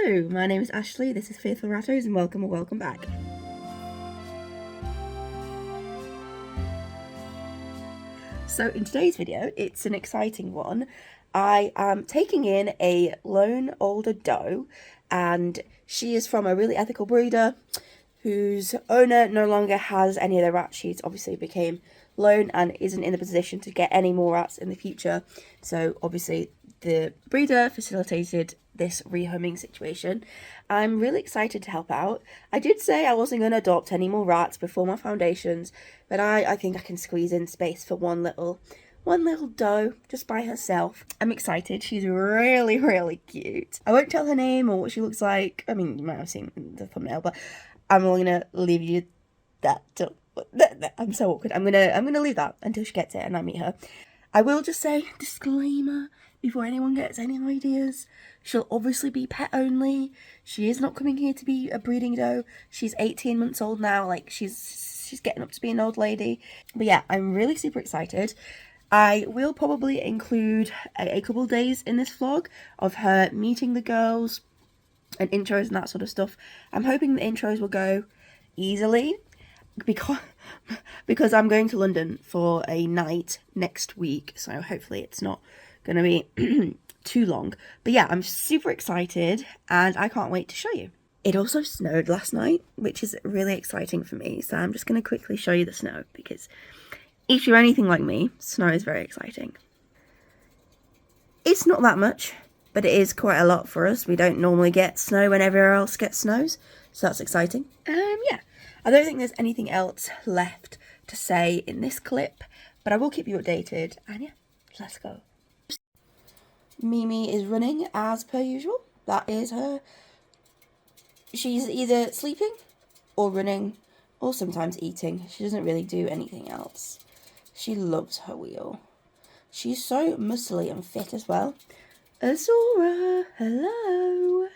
Hello, my name is Ashley, this is Faithful Rattos, and welcome back. So in today's video, it's an exciting one. I am taking in a lone older doe, and she is from a really ethical breeder whose owner no longer has any of the rats. She's obviously became lone and isn't in the position to get any more rats in the future. So obviously the breeder facilitated this rehoming situation. I'm really excited to help out. I did say I wasn't going to adopt any more rats before my foundations, but I think I can squeeze in space for one little doe just by herself. I'm excited. She's really cute. I won't tell her name or what she looks like. I mean, you might have seen the thumbnail, but I'm only gonna leave you that. I'm so awkward. I'm gonna leave that until she gets here and I meet her. I will just say, disclaimer, before anyone gets any ideas, she'll obviously be pet only. She is not coming here to be a breeding doe. She's 18 months old now. Like, she's getting up to be an old lady. But yeah, I'm really super excited. I will probably include a couple days in this vlog of her meeting the girls and intros and that sort of stuff. I'm hoping the intros will go easily because I'm going to London for a night next week, so hopefully it's not going to be too long. But yeah, I'm super excited and I can't wait to show you. It also snowed last night, which is really exciting for me, so I'm just going to quickly show you the snow because if you're anything like me, snow is very exciting. It's not that much, but it is quite a lot for us. We don't normally get snow when everywhere else gets snows, so that's exciting. Yeah, I don't think there's anything else left to say in this clip, but I will keep you updated, and yeah, let's go. Mimi is running as per usual. That is her. She's either sleeping or running or sometimes eating. She doesn't really do anything else. She loves her wheel. She's so muscly and fit as well. Azura, hello.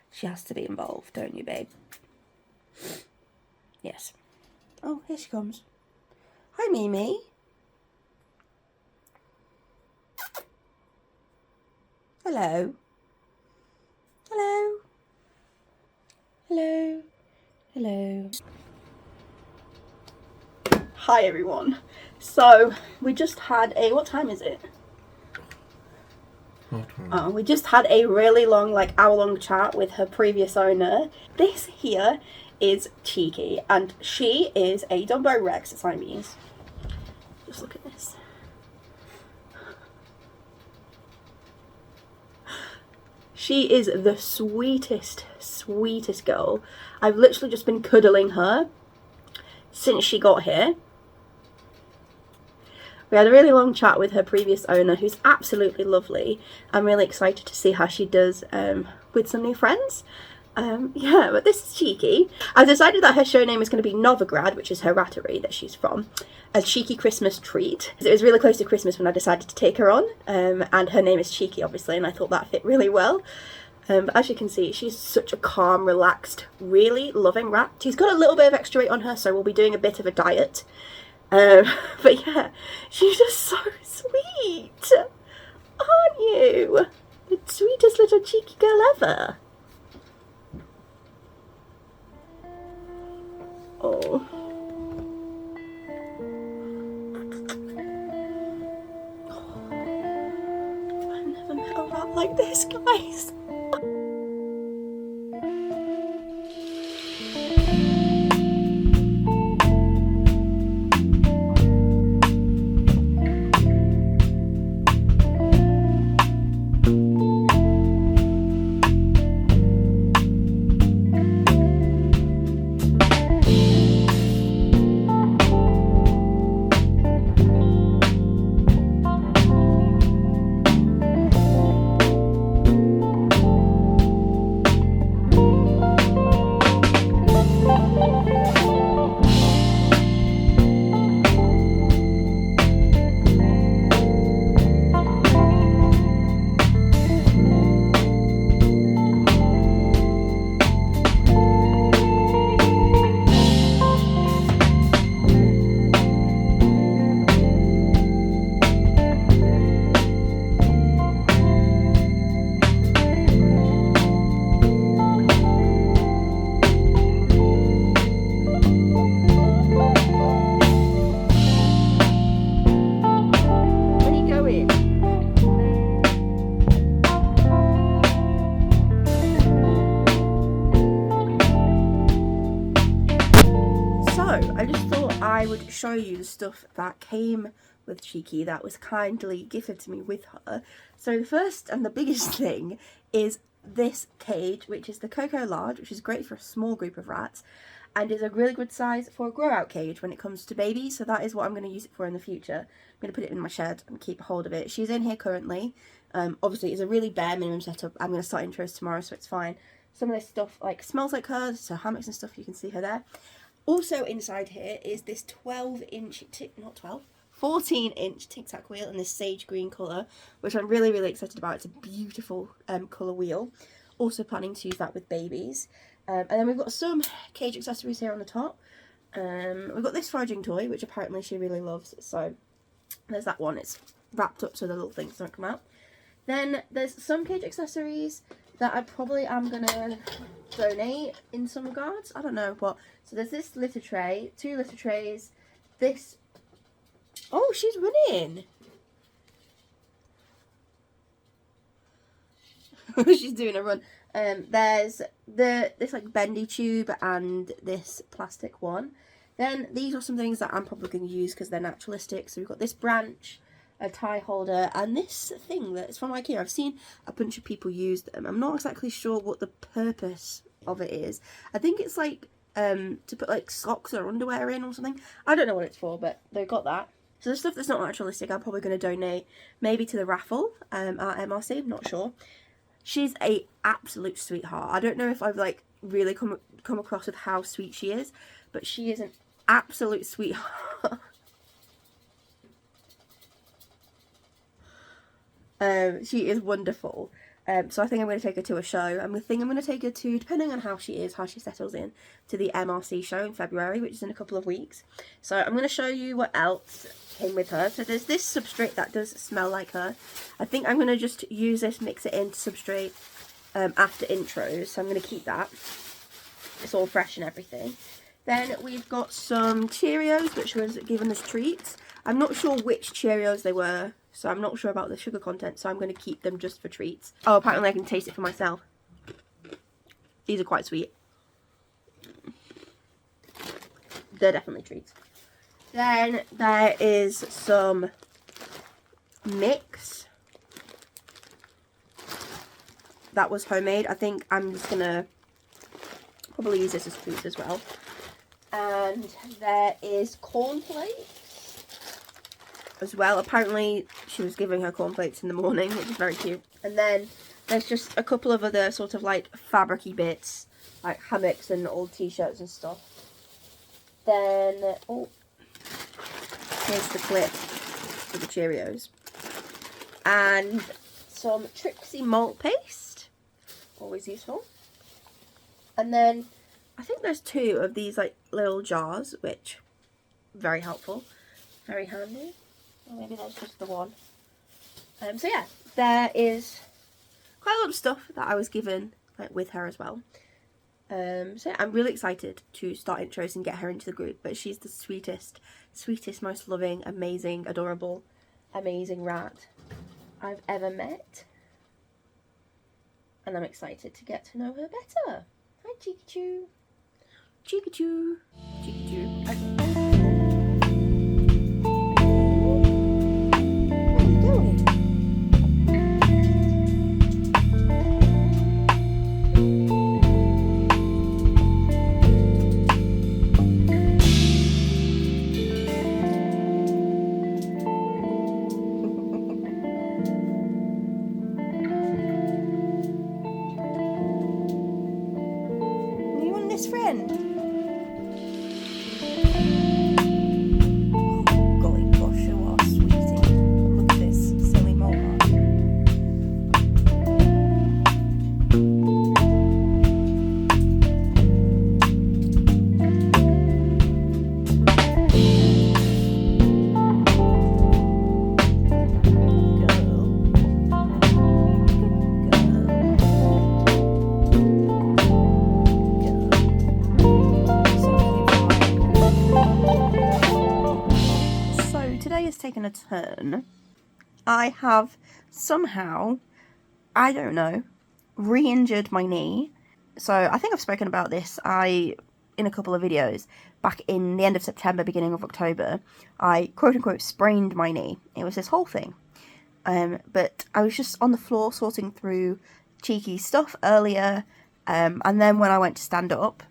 She has to be involved, don't you, babe? Yes. Oh, here she comes. Hi, Mimi. Hello. Hello. Hello. Hello. Hi, everyone. So, we just had a... What time is it? We just had a really long, like hour-long chat with her previous owner. This here is Cheeky, and she is a Dumbo Rex Siamese. Just look at this. She is the sweetest girl. I've literally just been cuddling her since she got here. We had a really long chat with her previous owner, who's absolutely lovely. I'm really excited to see how she does with some new friends. Yeah, but this is Cheeky. I've decided that her show name is going to be Novigrad, which is her rattery that she's from, a cheeky Christmas treat. It was really close to Christmas when I decided to take her on, and her name is Cheeky, obviously, and I thought that fit really well. But as you can see, she's such a calm, relaxed, really loving rat. She's got a little bit of extra weight on her, so we'll be doing a bit of a diet. But yeah, she's just so sweet, aren't you? The sweetest little cheeky girl ever. Oh. I've never met a rat like this, guys. would show you the stuff that came with Cheeky that was kindly gifted to me with her. So the first and the biggest thing is this cage, which is the Coco Large, which is great for a small group of rats and is a really good size for a grow out cage when it comes to babies. So that is what I'm going to use it for in the future. I'm going to put it in my shed and keep a hold of it. She's in here currently. Obviously it's a really bare minimum setup. I'm going to start intros tomorrow, so it's fine. Some of this stuff like smells like her, so hammocks and stuff, you can see her there. Also inside here is this 14-inch Tic Tac wheel in this sage green colour, which I'm really, really excited about. It's a beautiful colour wheel. Also planning to use that with babies. And then we've got some cage accessories here on the top. We've got this foraging toy, which apparently she really loves. So there's that one. It's wrapped up so the little things don't come out. Then there's some cage accessories that I probably am going to donate in some regards. I don't know what. So there's this litter tray, 2 litter trays, this... Oh, she's running! She's doing a run. There's this like bendy tube and this plastic one. Then these are some things that I'm probably going to use because they're naturalistic. So we've got this branch, a tie holder, and this thing that's from IKEA. I've seen a bunch of people use them. I'm not exactly sure what the purpose of it is. I think it's like to put like socks or underwear in or something. I don't know what it's for, but they've got that. So the stuff that's not naturalistic, I'm probably going to donate maybe to the raffle at MRC. I'm not sure. She's a absolute sweetheart. I don't know if I've like really come across with how sweet she is, but she is an absolute sweetheart. She is wonderful. So I think I'm going to take her to a show. I'm going to take her to, depending on how she settles in, to the MRC show in February, which is in a couple of weeks. So I'm going to show you what else came with her. So there's this substrate that does smell like her. I think I'm going to just use this, mix it into substrate after intros. So I'm going to keep that. It's all fresh and everything. Then we've got some Cheerios, which was given as treats. I'm not sure which Cheerios they were, so I'm not sure about the sugar content, so I'm going to keep them just for treats. Oh, apparently I can taste it for myself. These are quite sweet. They're definitely treats. Then there is some mix. That was homemade. I think I'm just going to probably use this as treats as well. And there is cornflakes as well. Apparently she was giving her cornflakes in the morning, which is very cute. And then there's just a couple of other sort of like fabricy bits, like hammocks and old t-shirts and stuff. Then, oh, here's the clip for the Cheerios. And some Trixie malt paste, always useful. And then I think there's 2 of these like little jars, which very helpful, very handy. Or maybe that's just the one. So yeah, there is quite a lot of stuff that I was given like with her as well. So yeah, I'm really excited to start intros and get her into the group. But she's the sweetest, most loving, amazing, adorable, amazing rat I've ever met. And I'm excited to get to know her better. Hi, Cheeky Choo. Cheeky Choo. Cheeky Choo. Where are you going? You want this friend? Golly gosh, you are sweetie. Look at this silly mole. Taken a turn. I have somehow, I don't know, re-injured my knee. So I think I've spoken about this. I in a couple of videos, back in the end of September, beginning of October, I quote-unquote sprained my knee. It was this whole thing. But I was just on the floor sorting through Cheeky's stuff earlier, and then when I went to stand up,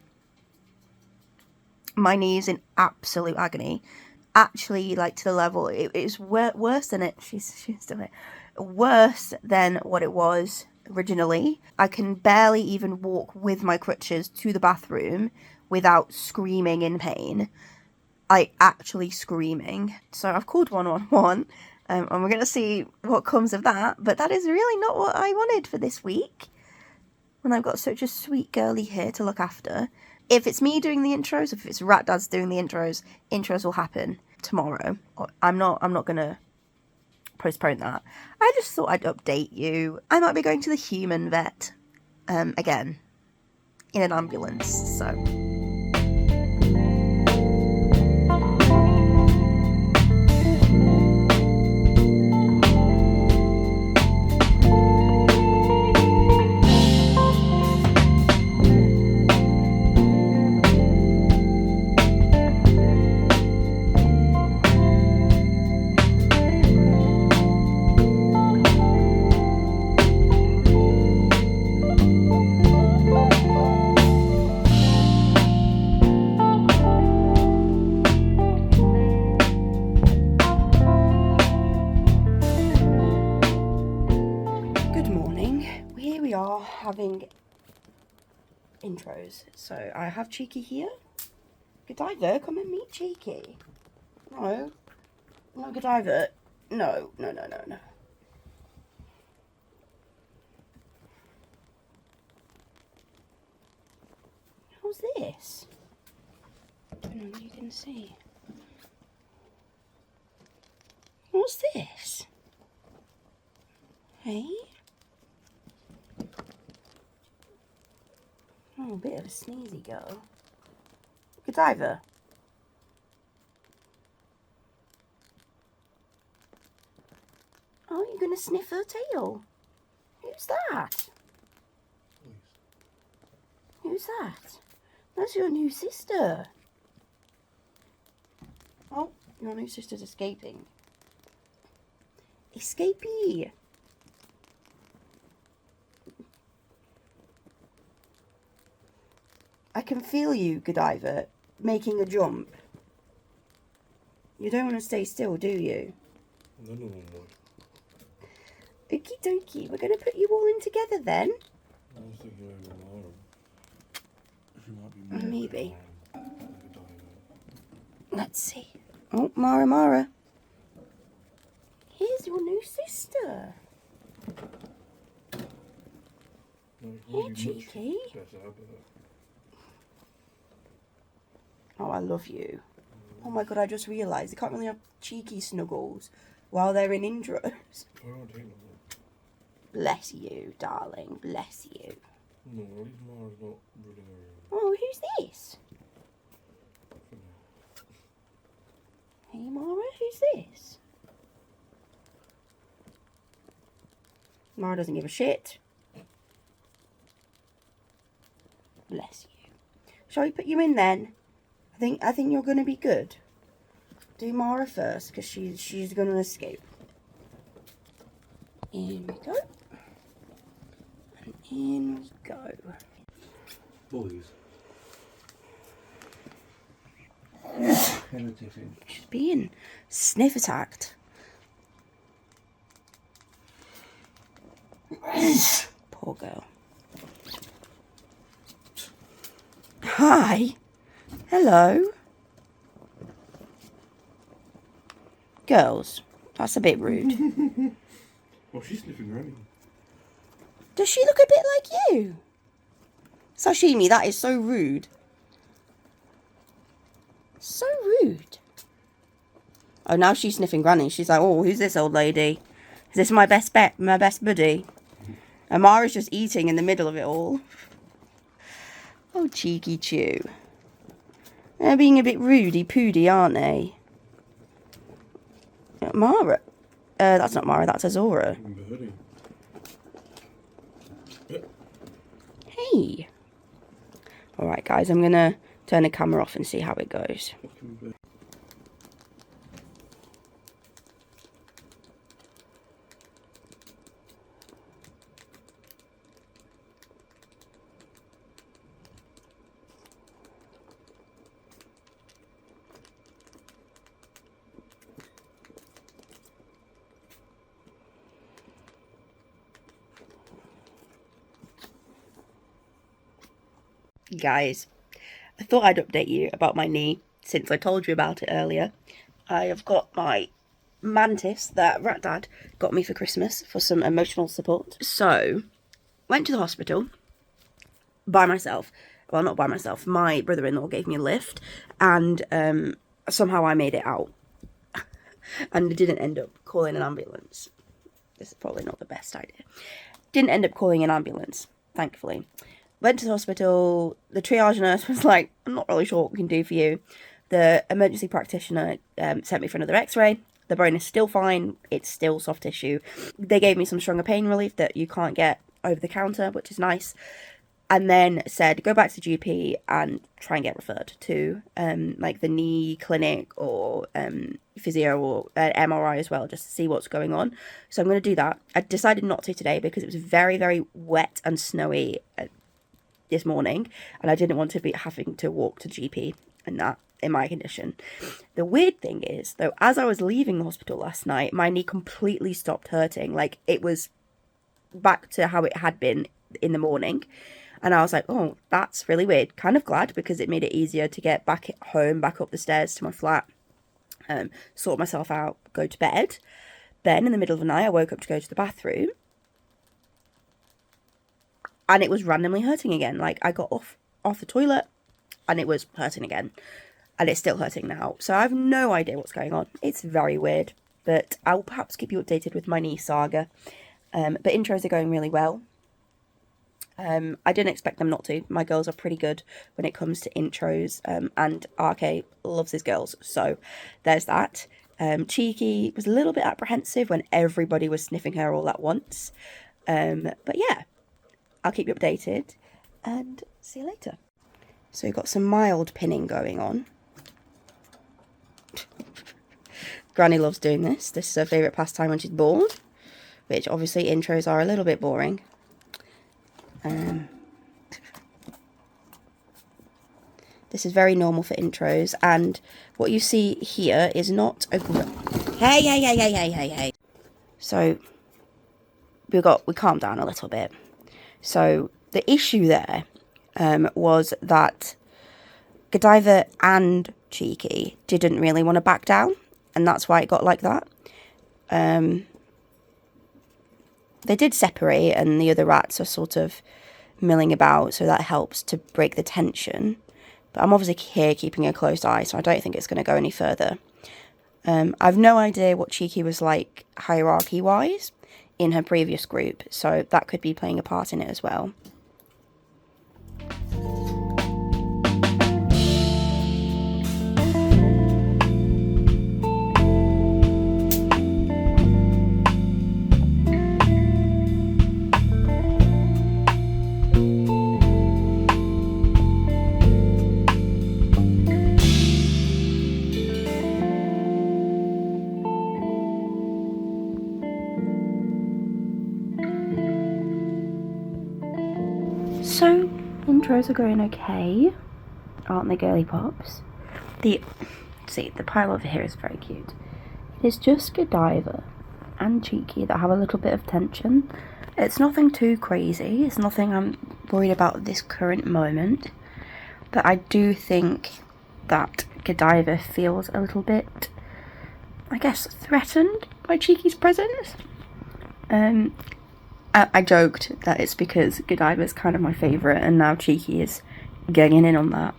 my knee is in absolute agony. Actually, like, to the level, it is worse than it, she's still here, worse than what it was originally. I can barely even walk with my crutches to the bathroom without screaming in pain. Actually screaming. So I've called 111, and we're going to see what comes of that, but that is really not what I wanted for this week, when I've got such a sweet girlie here to look after. If it's me doing the intros, if it's Rat Dads doing the intros will happen tomorrow. I'm not going to postpone that. I just thought I'd update you. I might be going to the human vet again in an ambulance, so... having intros. So I have Cheeky here. Godiva, come and meet Cheeky. No. No, Godiva. No. How's this? I don't know if you can see. What's this? Hey? Oh, a bit of a sneezy girl. Godiva. Oh, you're going to sniff her tail. Who's that? Who's that? That's your new sister. Oh, your new sister's escaping. Escapee. I can feel you, Godiva, making a jump. You don't want to stay still, do you? No. Okie dokie, we're going to put you all in together then. I was thinking over Mara. She might be Maybe. Let's see. Oh, Mara. Here's your new sister. Here, Cheeky. Oh, I love you. Oh my god, I just realised they can't really have cheeky snuggles while they're in intros. Bless you, darling. Bless you. No, at least Mara's not really around. Oh, who's this? Hey, Mara, who's this? Mara doesn't give a shit. Bless you. Shall we put you in then? I think you're going to be good. Do Mara first, because she's going to escape. In we go. And in we go. Boys. She's being sniff attacked. Poor girl. Hi. Hello. Girls, that's a bit rude. Well, she's sniffing Granny. Does she look a bit like you? Sashimi, that is so rude. So rude. Oh, now she's sniffing Granny. She's like, oh, who's this old lady? Is this my best buddy? Amara's just eating in the middle of it all. Oh, cheeky chew. They're being a bit rudy-poody, aren't they? Mara. That's not Mara, that's Azora. Hey. Alright, guys, I'm going to turn the camera off and see how it goes. Fucking bit. Guys, I thought I'd update you about my knee since I told you about it earlier. I have got my Mantis that Rat Dad got me for Christmas for some emotional support. So, went to the hospital by myself. Well, not by myself. My brother-in-law gave me a lift, and somehow I made it out. And didn't end up calling an ambulance. This is probably not the best idea. Didn't end up calling an ambulance, thankfully. Went to the hospital. The triage nurse was like, I'm not really sure what we can do for you. The emergency practitioner sent me for another x-ray. The bone is still fine. It's still soft tissue. They gave me some stronger pain relief that you can't get over the counter, which is nice. And then said, go back to GP and try and get referred to like the knee clinic or physio or MRI as well, just to see what's going on. So I'm going to do that. I decided not to today because it was very, very wet and snowy this morning, and I didn't want to be having to walk to GP and that in my condition. The weird thing is, though, as I was leaving the hospital last night, my knee completely stopped hurting. Like, it was back to how it had been in the morning. And I was like, oh, that's really weird. Kind of glad, because it made it easier to get back at home, back up the stairs to my flat, sort myself out, go to bed. Then in the middle of the night, I woke up to go to the bathroom, and it was randomly hurting again. Like, I got off the toilet and it was hurting again. And it's still hurting now. So I have no idea what's going on. It's very weird. But I'll perhaps keep you updated with my knee saga. But intros are going really well. I didn't expect them not to. My girls are pretty good when it comes to intros. And RK loves his girls. So there's that. Cheeky was a little bit apprehensive when everybody was sniffing her all at once. But yeah. I'll keep you updated and see you later. So you've got some mild pinning going on. Granny loves doing this. This is her favourite pastime when she's bored, which obviously intros are a little bit boring. This is very normal for intros, and what you see here is not a... Hey. So we calmed down a little bit. So the issue there was that Godiva and Cheeky didn't really want to back down, and that's why it got like that. They did separate, and the other rats are sort of milling about, so that helps to break the tension. But I'm obviously here keeping a close eye, so I don't think it's going to go any further. I've no idea what Cheeky was like hierarchy-wise in her previous group, so that could be playing a part in it as well. So, intros are going okay, aren't they, girly pops? The pile over here is very cute. It is just Godiva and Cheeky that have a little bit of tension. It's nothing too crazy, it's nothing I'm worried about at this current moment, but I do think that Godiva feels a little bit, I guess, threatened by Cheeky's presence. I joked that it's because Godiva is kind of my favourite, and now Cheeky is getting in on that.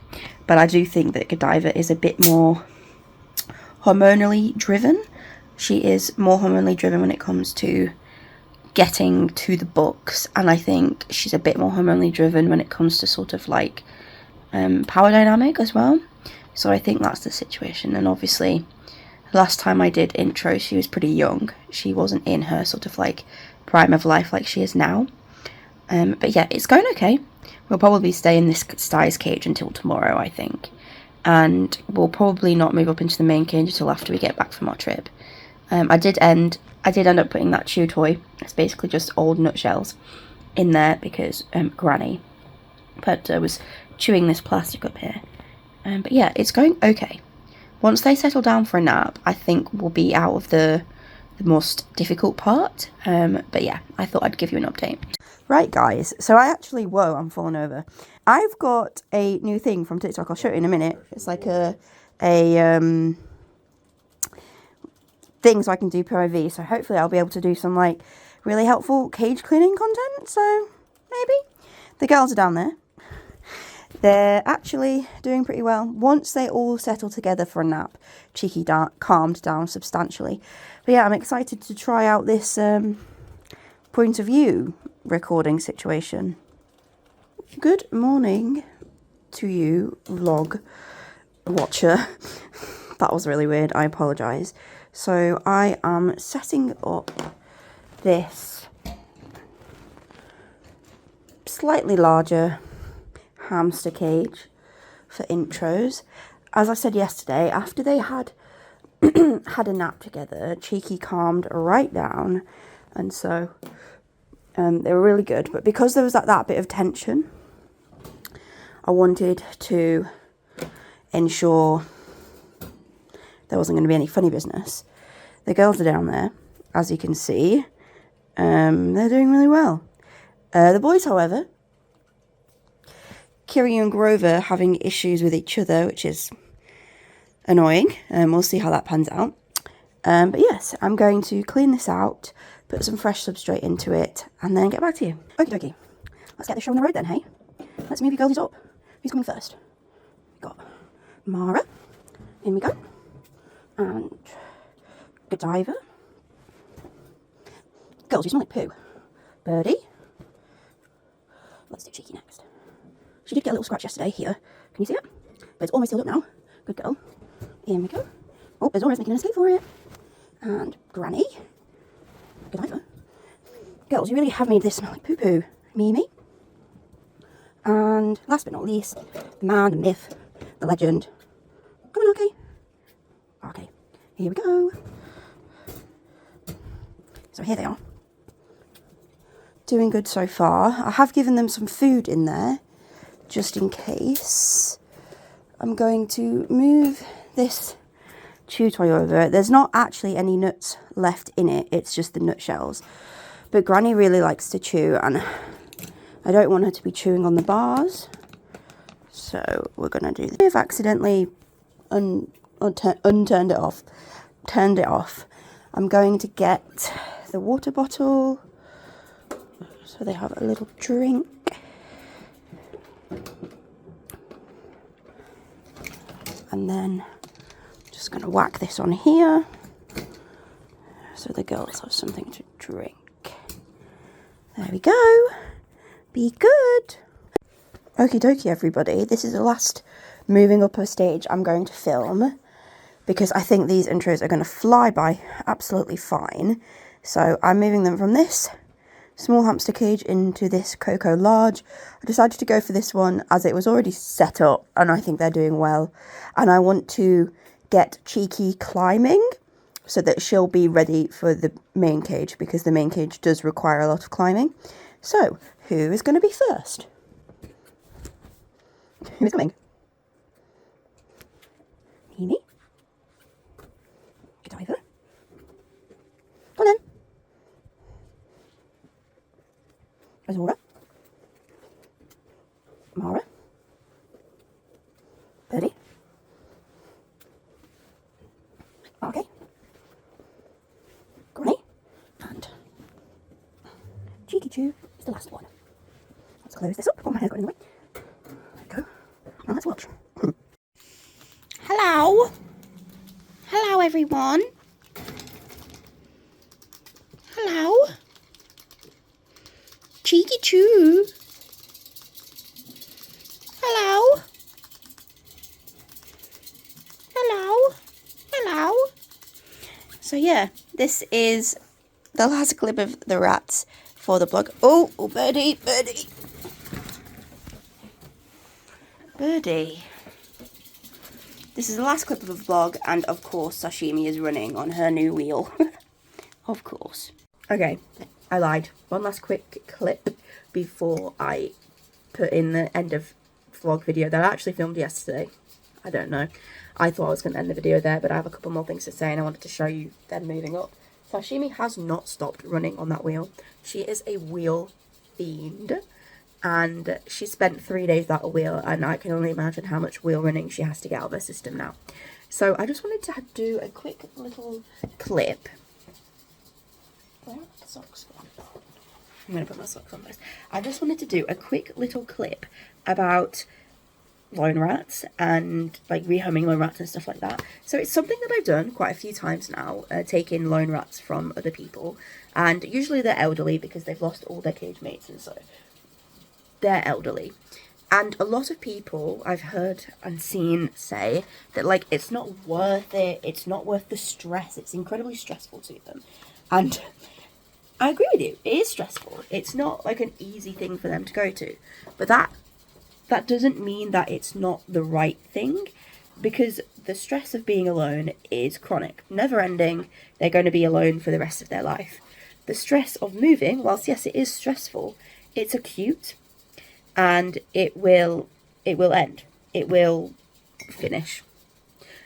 But I do think that Godiva is a bit more hormonally driven. She is more hormonally driven when it comes to getting to the books, and I think she's a bit more hormonally driven when it comes to sort of like power dynamic as well. So I think that's the situation. And obviously, last time I did intro, she was pretty young. She wasn't in her sort of like prime of life like she is now. But yeah, it's going okay. We'll probably stay in this size cage until tomorrow, I think. And we'll probably not move up into the main cage until after we get back from our trip. I did end up putting that chew toy, it's basically just old nutshells, in there because Granny was chewing this plastic up here. But yeah, it's going okay. Once they settle down for a nap, I think we'll be out of the most difficult part. But yeah, I thought I'd give you an update. Right, guys, so whoa, I'm falling over. I've got a new thing from TikTok. I'll show you in a minute. It's like a thing so I can do POV. So hopefully I'll be able to do some like really helpful cage cleaning content. So maybe. The girls are down there. They're actually doing pretty well. Once they all settle together for a nap, Cheeky calmed down substantially. But yeah, I'm excited to try out this point of view recording situation. Good morning to you, vlog watcher. That was really weird. I apologise. So I am setting up this slightly larger hamster cage for intros. As I said yesterday, after they had had a nap together, Cheeky calmed right down, and so they were really good. But because there was that bit of tension, I wanted to ensure there wasn't going to be any funny business. The girls are down there, as you can see. They're doing really well. The boys, however, Kiri and Grover having issues with each other, which is annoying. We'll see how that pans out. But yes, I'm going to clean this out, put some fresh substrate into it, and then get back to you. Okie dokie. Let's get the show on the road then, hey? Let's move you girlies up. Who's coming first? We've got Mara. In we go. And Godiva. Girls, you smell like poo. Birdie. Let's do Cheeky next. She did get a little scratch yesterday here. Can you see it? But it's almost healed up now. Good girl. In we go. Oh, Azora's making an escape for it. And Granny. Godiva. Girls, you really have made this smell like poo-poo. Mimi. And last but not least, the man, the myth, the legend. Come on, okay. Okay, here we go. So here they are. Doing good so far. I have given them some food in there, just in case. I'm going to move this chew toy over. There's not actually any nuts left in it, it's just the nutshells. But Granny really likes to chew, and I don't want her to be chewing on the bars. So we're going to do this. I've accidentally turned it off. I'm going to get the water bottle so they have a little drink. And then just going to whack this on here so the girls have something to drink. There we go. Be good. Okie dokie, everybody. This is the last moving up a stage I'm going to film, because I think these intros are going to fly by absolutely fine. So I'm moving them from this small hamster cage into this Coco large. I decided to go for this one as it was already set up and I think they're doing well. And I want to get Cheeky climbing so that she'll be ready for the main cage, because the main cage does require a lot of climbing. So who is going to be first? Who's coming? Mimi? Godiva? Come on then. Azora? Mara? Birdie? Okay. Granny? And Cheeky Chew is the last one. Let's close this up before my hair got in the way. There we go. Now let's watch. Hello. Hello, everyone. Hello. Cheeky Chew. Hello. Hello. Hello. So yeah, this is the last clip of the rats for the blog. Oh, Birdie, Birdie. Birdie. This is the last clip of the vlog, and of course Sashimi is running on her new wheel. Of course. Okay, I lied. One last quick clip before I put in the end of vlog video that I actually filmed yesterday. I don't know. I thought I was going to end the video there, but I have a couple more things to say and I wanted to show you them moving up. Sashimi has not stopped running on that wheel. She is a wheel fiend. And she spent 3 days without a wheel, and I can only imagine how much wheel running she has to get out of her system now. So I just wanted to do a quick little clip. Where are my socks gone? I'm going to put my socks on first. I just wanted to do a quick little clip about lone rats and like rehoming lone rats and stuff like that. So it's something that I've done quite a few times now, taking lone rats from other people, and usually they're elderly because they've lost all their cage mates, and so they're elderly. And a lot of people I've heard and seen say that like it's not worth it, it's not worth the stress, it's incredibly stressful to them. And I agree with you, it is stressful. It's not like an easy thing for them to go to. But that doesn't mean that it's not the right thing, because the stress of being alone is chronic, never ending. They're going to be alone for the rest of their life. The stress of moving, whilst yes it is stressful, it's acute. And it will end. It will finish.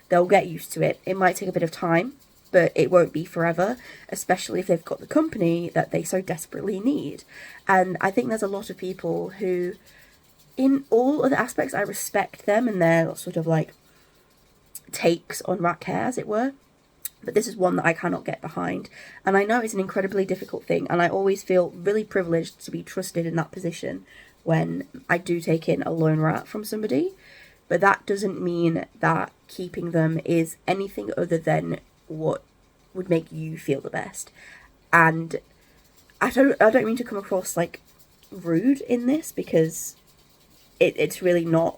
They'll get used to it. It might take a bit of time, but it won't be forever, especially if they've got the company that they so desperately need. And I think there's a lot of people who, in all other aspects, I respect them and their sort of like takes on rat care, as it were. But this is one that I cannot get behind. And I know it's an incredibly difficult thing, and I always feel really privileged to be trusted in that position when I do take in a lone rat from somebody. But that doesn't mean that keeping them is anything other than what would make you feel the best. And I don't mean to come across like rude in this, because it's really not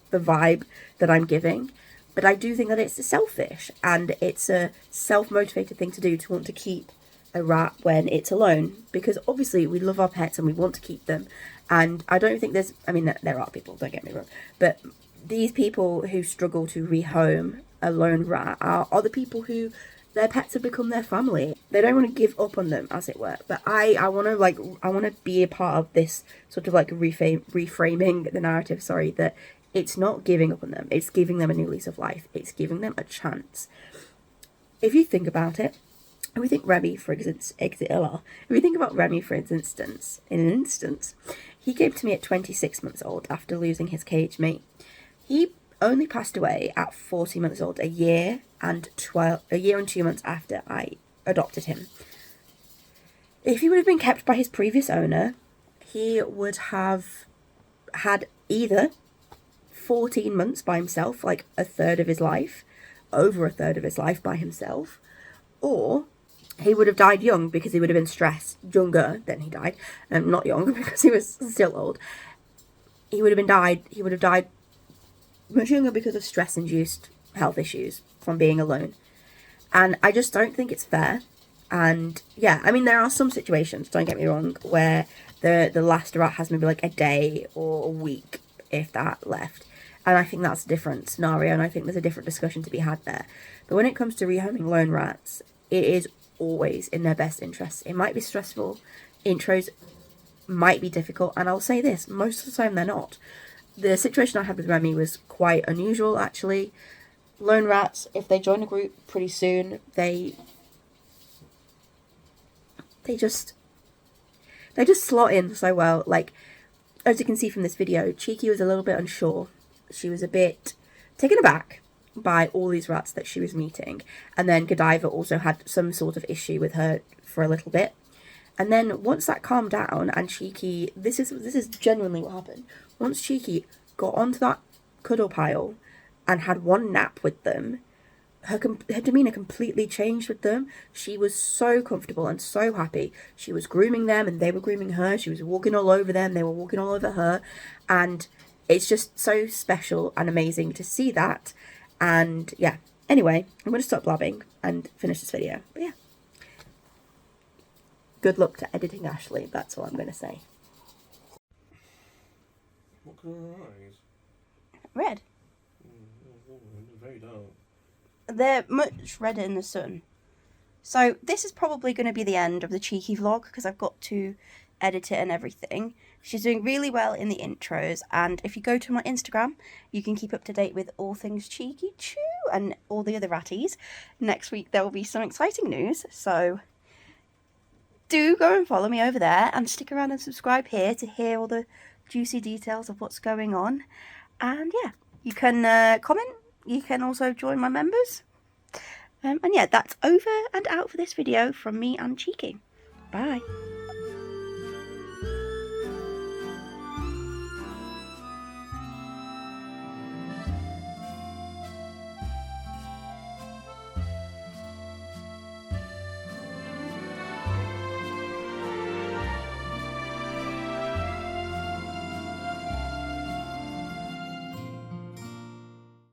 the vibe that I'm giving. But I do think that it's selfish, and it's a self-motivated thing to do, to want to keep a rat when it's alone, because obviously we love our pets and we want to keep them. And I don't think there's, I mean, there are people, don't get me wrong, but these people who struggle to rehome a lone rat are the people who their pets have become their family. They don't want to give up on them, as it were. But I want to be a part of this sort of like reframing the narrative, that it's not giving up on them, it's giving them a new lease of life, it's giving them a chance. If you think about it, if we think Remy, for instance, if we think about Remy, for instance, he came to me at 26 months old after losing his cage mate. He only passed away at 40 months old, a year and 2 months after I adopted him. If he would have been kept by his previous owner, he would have had either 14 months by himself, like over a third of his life by himself, or he would have died young because he would have been stressed, younger than he died, and not young because he was still old. He would have died much younger because of stress-induced health issues from being alone. And I just don't think it's fair. And yeah, I mean, there are some situations, don't get me wrong, where the last rat has maybe like a day or a week, if that, left. And I think that's a different scenario, and I think there's a different discussion to be had there. But when it comes to rehoming lone rats, it is always in their best interests. It might be stressful, intros might be difficult, and I'll say this, most of the time they're not. The situation I had with Remy was quite unusual, actually. Lone rats, if they join a group pretty soon, they just slot in so well. Like, as you can see from this video, Cheeky was a little bit unsure. She was a bit taken aback by all these rats that she was meeting. And then Godiva also had some sort of issue with her for a little bit. And then once that calmed down and Cheeky, this is genuinely what happened. Once Cheeky got onto that cuddle pile and had one nap with them, her demeanour completely changed with them. She was so comfortable and so happy. She was grooming them and they were grooming her. She was walking all over them. They were walking all over her. And it's just so special and amazing to see that. And yeah, anyway, I'm going to stop blabbing and finish this video. But yeah. good luck to editing Ashley, that's all I'm going to say. What colour are her eyes? Red. They're very dark. They're much redder in the sun. So this is probably going to be the end of the Cheeky vlog because I've got to edit it and everything. She's doing really well in the intros, and if you go to my Instagram, you can keep up to date with all things Cheeky Chew and all the other ratties. Next week there will be some exciting news, so do go and follow me over there and stick around and subscribe here to hear all the juicy details of what's going on. And yeah, you can comment, you can also join my members. And yeah, that's over and out for this video from me and Cheeky. Bye.